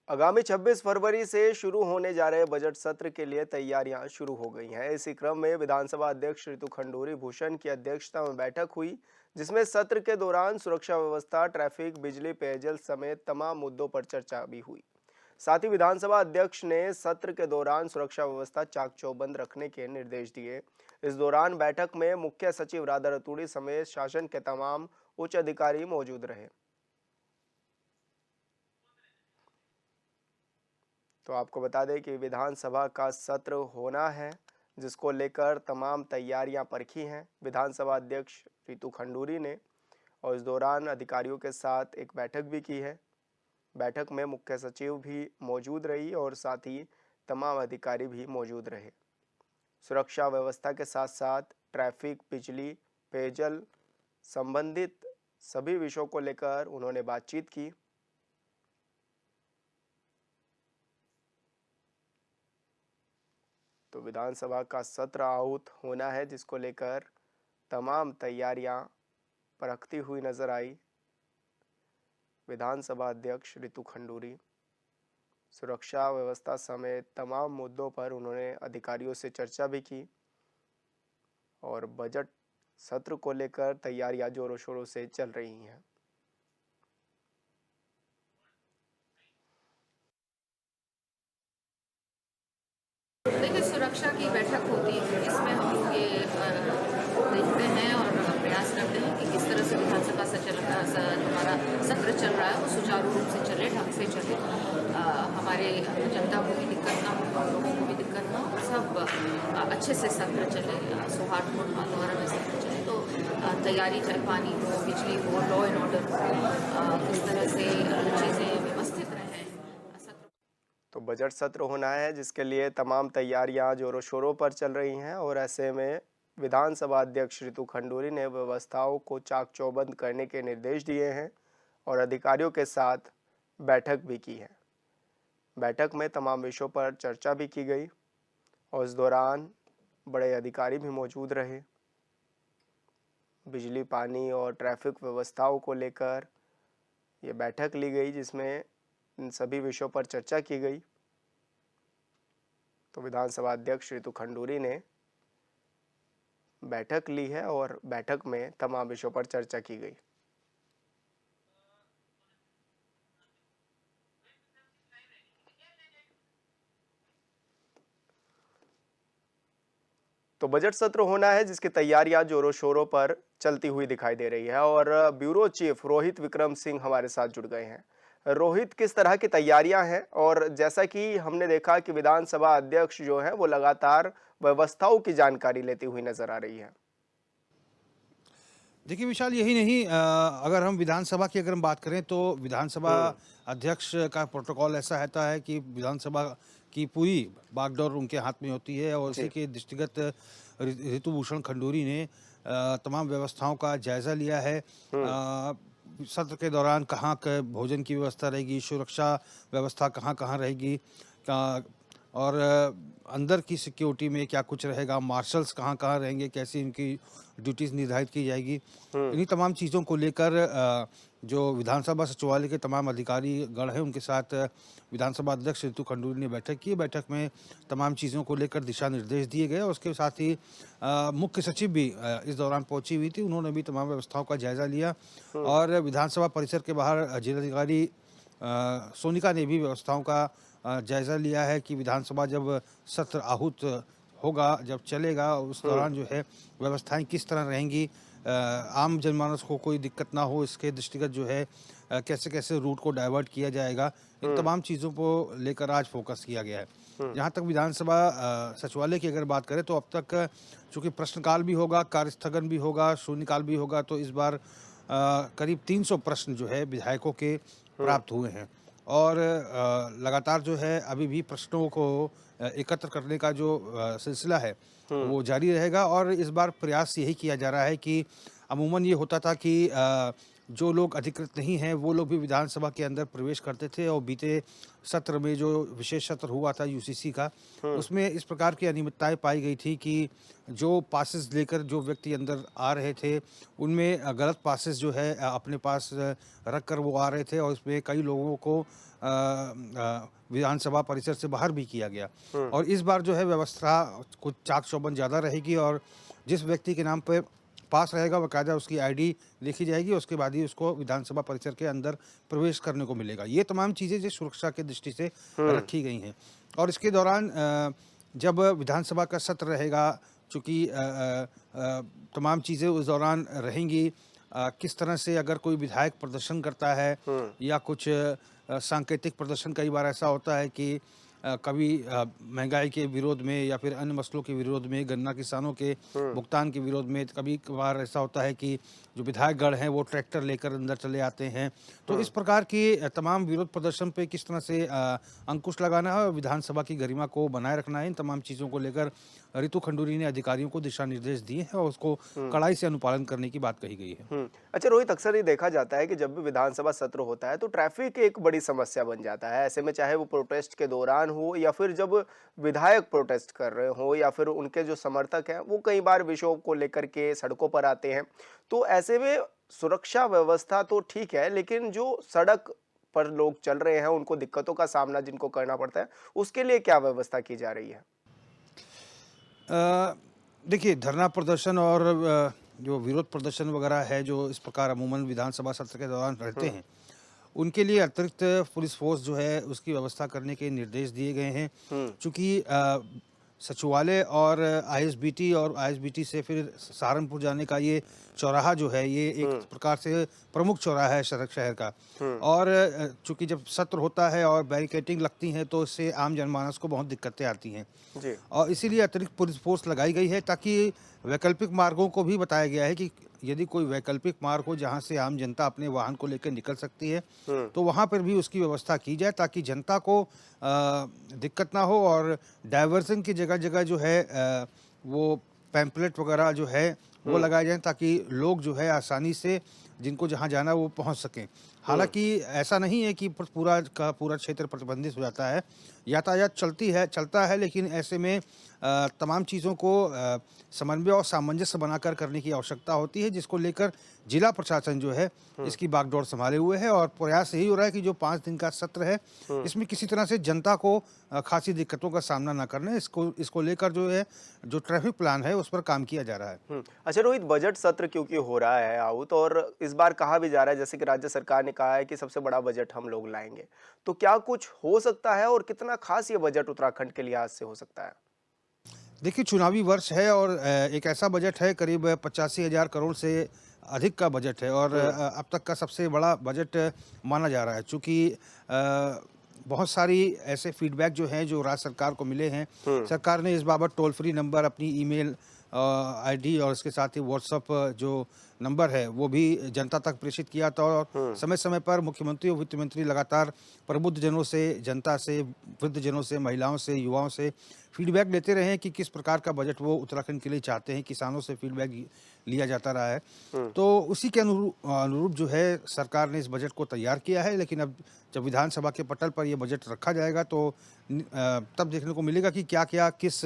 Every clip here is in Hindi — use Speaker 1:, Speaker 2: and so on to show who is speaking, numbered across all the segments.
Speaker 1: आगामी 26 फरवरी से शुरू होने जा रहे बजट सत्र के लिए तैयारियां शुरू हो गई हैं। इसी क्रम में विधानसभा अध्यक्ष ऋतु खंडूरी भूषण की अध्यक्षता में बैठक हुई, जिसमें सत्र के दौरान सुरक्षा व्यवस्था, ट्रैफिक, बिजली, पेयजल समेत तमाम मुद्दों पर चर्चा भी हुई। साथ ही विधानसभा अध्यक्ष ने सत्र के दौरान सुरक्षा व्यवस्था चाक चौबंद रखने के निर्देश दिए। इस दौरान बैठक में मुख्य सचिव राधा रतूड़ी समेत शासन के तमाम उच्च अधिकारी मौजूद रहे। तो आपको बता दें कि विधानसभा का सत्र होना है, जिसको लेकर तमाम तैयारियां परखी हैं विधानसभा अध्यक्ष रितु खंडूरी ने, और इस दौरान अधिकारियों के साथ एक बैठक भी की है। बैठक में मुख्य सचिव भी मौजूद रही और साथ ही तमाम अधिकारी भी मौजूद रहे। सुरक्षा व्यवस्था के साथ साथ ट्रैफिक, बिजली, पेयजल संबंधित सभी विषयों को लेकर उन्होंने बातचीत की। तो विधानसभा का सत्र आहूत होना है, जिसको लेकर तमाम तैयारियां परखती हुई नजर आई विधानसभा अध्यक्ष रितु खंडूरी। सुरक्षा व्यवस्था समेत तमाम मुद्दों पर उन्होंने अधिकारियों से चर्चा भी की और बजट सत्र को लेकर तैयारियां जोरों शोरों से चल रही हैं।
Speaker 2: देखिए, सुरक्षा की बैठक होती है, इसमें हम लोग ये देखते हैं और प्रयास करते हैं कि किस तरह से विधानसभा हमारा सत्र चल रहा है वो सुचारू रूप से चले, ढंग से चले। हमारे जनता को भी दिक्कत ना हो, हम लोगों को भी दिक्कत ना हो, सब अच्छे से सत्र चले, सौहार्दपूर्ण वातावरण में सत्र चले। तो तैयारी, चाहे पानी हो, बिजली हो, लॉ एंड ऑर्डर हो, किस तरह से चीज़ें व्यवस्थित रहें।
Speaker 1: तो बजट सत्र होना है, जिसके लिए तमाम तैयारियां जोरों शोरों पर चल रही हैं और ऐसे में विधानसभा अध्यक्ष ऋतु खंडूरी ने व्यवस्थाओं को चाक चौबंद करने के निर्देश दिए हैं और अधिकारियों के साथ बैठक भी की है। बैठक में तमाम विषयों पर चर्चा भी की गई और इस दौरान बड़े अधिकारी भी मौजूद रहे। बिजली, पानी और ट्रैफिक व्यवस्थाओं को लेकर ये बैठक ली गई, जिसमें इन सभी विषयों पर चर्चा की गई। तो विधानसभा अध्यक्ष ऋतु खंडूरी ने बैठक ली है और बैठक में तमाम विषयों पर चर्चा की गई। तो बजट सत्र होना है, जिसकी तैयारियां जोरों शोरों पर चलती हुई दिखाई दे रही है और ब्यूरो चीफ रोहित विक्रम सिंह हमारे साथ जुड़ गए हैं। रोहित, किस तरह की तैयारियां हैं? और जैसा कि हमने देखा कि विधानसभा अध्यक्ष जो है वो लगातार व्यवस्थाओं की जानकारी लेती हुई नजर आ रही है।
Speaker 3: देखिए विशाल, यही नहीं, अगर हम विधानसभा की हम बात करें तो विधानसभा अध्यक्ष का प्रोटोकॉल ऐसा रहता है कि विधानसभा की पूरी बागडोर उनके हाथ में होती है और
Speaker 1: जी।
Speaker 3: उसी के दृष्टिगत ऋतु भूषण खंडूरी ने तमाम व्यवस्थाओं का जायजा लिया है। सत्र के दौरान कहाँ भोजन की व्यवस्था रहेगी, सुरक्षा व्यवस्था कहाँ कहाँ रहेगी, और अंदर की सिक्योरिटी में क्या कुछ रहेगा, मार्शल्स कहाँ कहाँ रहेंगे, कैसी इनकी ड्यूटीज़ निर्धारित की जाएगी, इन्हीं तमाम चीज़ों को लेकर जो विधानसभा सचिवालय के तमाम अधिकारी गण हैं उनके साथ विधानसभा अध्यक्ष ऋतु खंडूरी ने बैठक की। बैठक में तमाम चीज़ों को लेकर दिशा निर्देश दिए गए और उसके साथ ही मुख्य सचिव भी इस दौरान पहुंची हुई थी। उन्होंने भी तमाम व्यवस्थाओं का जायजा लिया और विधानसभा परिसर के बाहर जिलाधिकारी सोनिका ने भी व्यवस्थाओं का जायज़ा लिया है कि विधानसभा जब सत्र आहूत होगा, जब चलेगा, उस दौरान जो है व्यवस्थाएं किस तरह रहेंगी, आम जनमानस को कोई दिक्कत ना हो, इसके दृष्टिगत जो है कैसे कैसे रूट को डाइवर्ट किया जाएगा, इन तमाम चीज़ों को लेकर आज फोकस किया गया है। जहाँ तक विधानसभा सचिवालय की अगर बात करें तो अब तक चूँकि प्रश्नकाल भी होगा, कार्यस्थगन भी होगा, शून्यकाल भी होगा, तो इस बार करीब 300 प्रश्न जो है विधायकों के प्राप्त हुए हैं और लगातार जो है अभी भी प्रश्नों को एकत्र करने का जो सिलसिला है वो जारी रहेगा। और इस बार प्रयास यही किया जा रहा है कि अमूमन ये होता था कि जो लोग अधिकृत नहीं हैं वो लोग भी विधानसभा के अंदर प्रवेश करते थे। और बीते सत्र में जो विशेष सत्र हुआ था यूसीसी का, उसमें इस प्रकार की अनियमितताएं पाई गई थी कि जो पासेस लेकर जो व्यक्ति अंदर आ रहे थे उनमें गलत पासेस जो है अपने पास रख कर वो आ रहे थे, और उसमें कई लोगों को विधानसभा परिसर से बाहर भी किया गया। और इस बार जो है व्यवस्था कुछ चाक चौबंद ज़्यादा रहेगी, और जिस व्यक्ति के नाम पर पास रहेगा बाकायदा उसकी आईडी देखी जाएगी, उसके बाद ही उसको विधानसभा परिसर के अंदर प्रवेश करने को मिलेगा। ये तमाम चीज़ें जो सुरक्षा की दृष्टि से रखी गई हैं। और इसके दौरान जब विधानसभा का सत्र रहेगा, चूँकि तमाम चीज़ें उस दौरान रहेंगी, किस तरह से अगर कोई विधायक प्रदर्शन करता है या कुछ सांकेतिक प्रदर्शन, कई बार ऐसा होता है कि कभी महंगाई के विरोध में या फिर अन्य मसलों के विरोध में, गन्ना किसानों के भुगतान के विरोध में, कभी कभार ऐसा होता है कि जो विधायकगण हैं वो ट्रैक्टर लेकर अंदर चले आते हैं। तो इस प्रकार की तमाम विरोध प्रदर्शन पे किस तरह से अंकुश लगाना है और विधानसभा की गरिमा को बनाए रखना है, इन तमाम चीज़ों को लेकर रितु खंडूरी ने अधिकारियों को दिशा निर्देश दिए हैं और उसको कड़ाई से अनुपालन करने की बात कही गई है।
Speaker 1: अच्छा रोहित, अक्सर ये देखा जाता है कि जब भी विधानसभा सत्र होता है तो ट्रैफिक एक बड़ी समस्या बन जाता है। ऐसे में चाहे वो प्रोटेस्ट के दौरान हो या फिर जब विधायक प्रोटेस्ट कर रहे हो या फिर उनके जो समर्थक हैं वो कई बार विषयों को लेकर के सड़कों पर आते हैं, तो ऐसे में सुरक्षा व्यवस्था तो ठीक है, लेकिन जो सड़क पर लोग चल रहे हैं उनको दिक्कतों का सामना जिनको करना पड़ता है, उसके लिए क्या व्यवस्था की जा रही है?
Speaker 3: देखिए, धरना प्रदर्शन और जो विरोध प्रदर्शन वगैरह है जो इस प्रकार अमूमन विधानसभा सत्र के दौरान रहते हैं, उनके लिए अतिरिक्त पुलिस फोर्स जो है उसकी व्यवस्था करने के निर्देश दिए गए हैं। चूँकि सचिवालय और आईएसबीटी से फिर सहारनपुर जाने का ये चौराहा जो है ये एक प्रकार से प्रमुख चौराहा है शहर का। और चूँकि जब सत्र होता है और बैरिकेडिंग लगती हैं तो इससे आम जनमानस को बहुत दिक्कतें आती हैं
Speaker 1: जी।
Speaker 3: और इसीलिए अतिरिक्त पुलिस फोर्स लगाई गई है, ताकि वैकल्पिक मार्गों को भी बताया गया है कि यदि कोई वैकल्पिक मार्ग हो जहां से आम जनता अपने वाहन को लेकर निकल सकती है तो वहां पर भी उसकी व्यवस्था की जाए, ताकि जनता को दिक्कत ना हो। और डाइवर्जन की जगह जगह जो है वो पैम्पलेट वगैरह जो है वो लगाए जाएं, ताकि लोग जो है आसानी से जिनको जहां जाना वो पहुंच सकें। हालांकि ऐसा नहीं है कि पूरा का पूरा क्षेत्र प्रतिबंधित हो जाता है, यातायात चलता है, लेकिन ऐसे में तमाम चीज़ों को समन्वय और सामंजस्य बनाकर करने की आवश्यकता होती है, जिसको लेकर जिला प्रशासन जो है इसकी बागडोर संभाले हुए है। और प्रयास यही हो रहा है कि जो 5 दिन का सत्र है इसमें किसी तरह से जनता को खासी दिक्कतों का सामना ना करने, इसको लेकर जो है जो ट्रैफिक प्लान है उस पर काम किया जा रहा है।
Speaker 1: अच्छा रोहित, बजट सत्र क्योंकि हो रहा है आउट, और इस बार कहा भी जा रहा है जैसे कि राज्य सरकार ने कहा है कि सबसे बड़ा बजट हम लोग लाएंगे, तो क्या कुछ हो सकता है और कितना खास ये बजट उत्तराखंड के लिहाज से हो सकता है?
Speaker 3: देखिए, चुनावी वर्ष है और एक ऐसा बजट है, करीब 85,000 करोड़ से अधिक का बजट है और अब तक का सबसे बड़ा बजट माना जा रहा है। चूँकि बहुत सारी ऐसे फीडबैक जो हैं जो राज्य सरकार को मिले हैं, सरकार ने इस बाबत टोल फ्री नंबर, अपनी ईमेल आईडी और इसके साथ ही व्हाट्सएप जो नंबर है वो भी जनता तक प्रेषित किया था। और समय समय पर मुख्यमंत्री और वित्त मंत्री लगातार प्रबुद्ध जनों से, जनता से, वृद्ध जनों से, महिलाओं से, युवाओं से फीडबैक लेते रहे हैं कि किस प्रकार का बजट वो उत्तराखंड के लिए चाहते हैं। किसानों से फीडबैक लिया जाता रहा है, तो उसी के अनुरूप जो है सरकार ने इस बजट को तैयार किया है। लेकिन अब जब विधानसभा के पटल पर यह बजट रखा जाएगा तो तब देखने को मिलेगा कि क्या क्या किस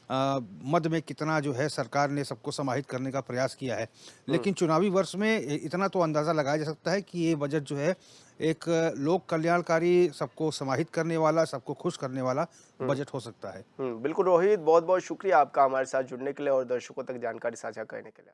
Speaker 3: मद में कितना जो है सरकार ने सबको समाहित करने का प्रयास किया है। लेकिन चुनावी वर्ष में इतना तो अंदाज़ा लगाया जा सकता है कि ये बजट जो है एक लोक कल्याणकारी, सबको समाहित करने वाला, सबको खुश करने वाला बजट हो सकता है।
Speaker 1: बिल्कुल रोहित, बहुत बहुत शुक्रिया आपका हमारे साथ जुड़ने के लिए और दर्शकों तक जानकारी साझा करने के लिए।